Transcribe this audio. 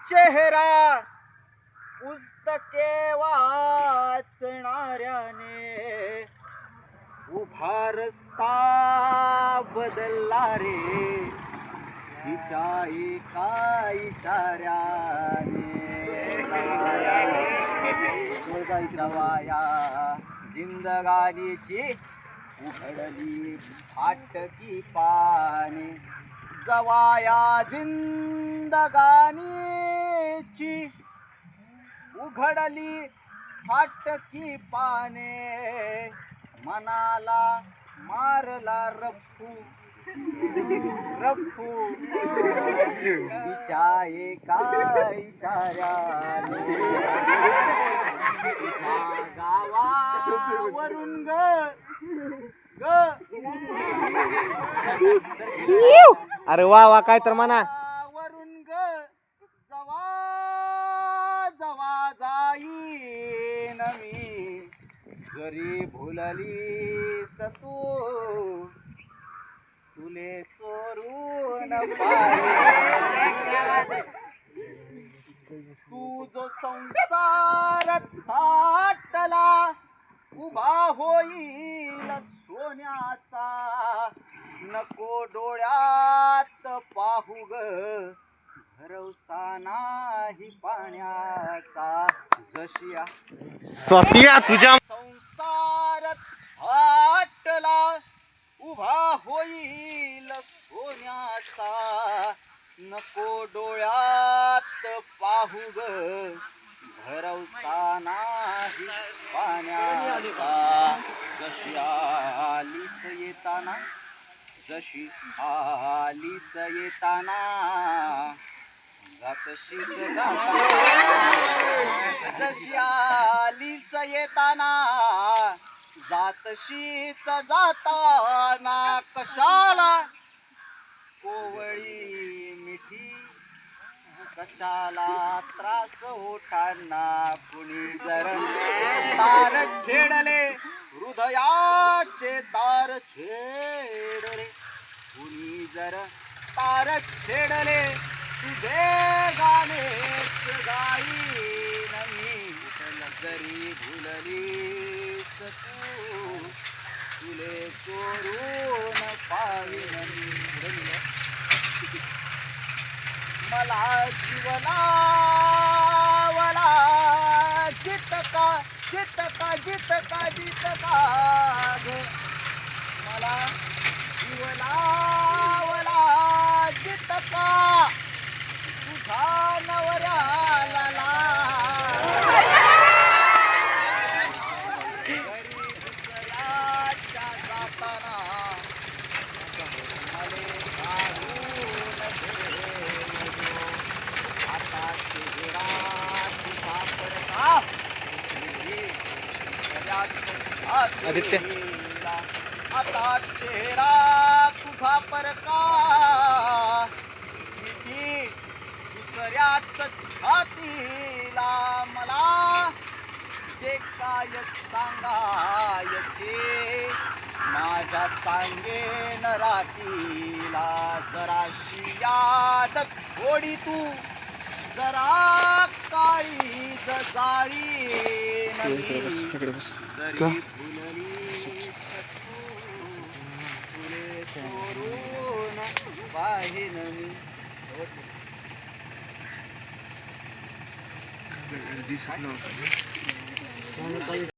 चेहरा पुस्तके वाचणाऱ्याने उभा रस्ता बदलला रे तिच्या एका इशाऱ्याने जवाया जिंदगानीची उघडली फाटकी पाने जवाया जिंदगानीची उघडली फाटकी पाने मनाला मारला रफ्फू रफ्फू तिच्या एका इशाऱ्याने गावावरून ग अरे वा वा काय तर म्हणा वरून ग जवा जवा जाईन मी जरी भुललीस तू तुले चोरून पाहिजे तू जो संसार थाटला उभा होईल सोन्याचा नको डोळ्यात पाहू ग भरवसा नाही पाण्याचा जशिया सोफिया तुझ्या संसार थाटला उभा होईल सोन्याचा नको डोळ्यात पाहू ग भरवसा नाही पाण्याचा जशी आलीस येताना जशी आलीस येताना जातशीच जाताना जशी आलीस येताना जातशीच जाताना कशाला कोवळी मिठी कशाला त्रास ओठांना कुणी जर तार छेडले हृदयाचे तार छेडले कुणी जर तार छेडले तुझे गाणेच गाईन मी जरी भुललीस तू तुले चोरून पाहिन मला जीवनावला जितका जितका जितका जितका ग मला जीवनावला जितका तुझा नवऱ्याला घरी दुसऱ्याच्या जाताना मले काढून आता चेहरा तुझा पडता आदित्य आता चेहरा तुझा परका किती दुसऱ्याच छातीला मला जे काय सांगायचे माझ्या सांगेन रातीला जराशी याद थोडी तू जरा काळी जाळी जरी भुलली तुले चोरून पाहिन मी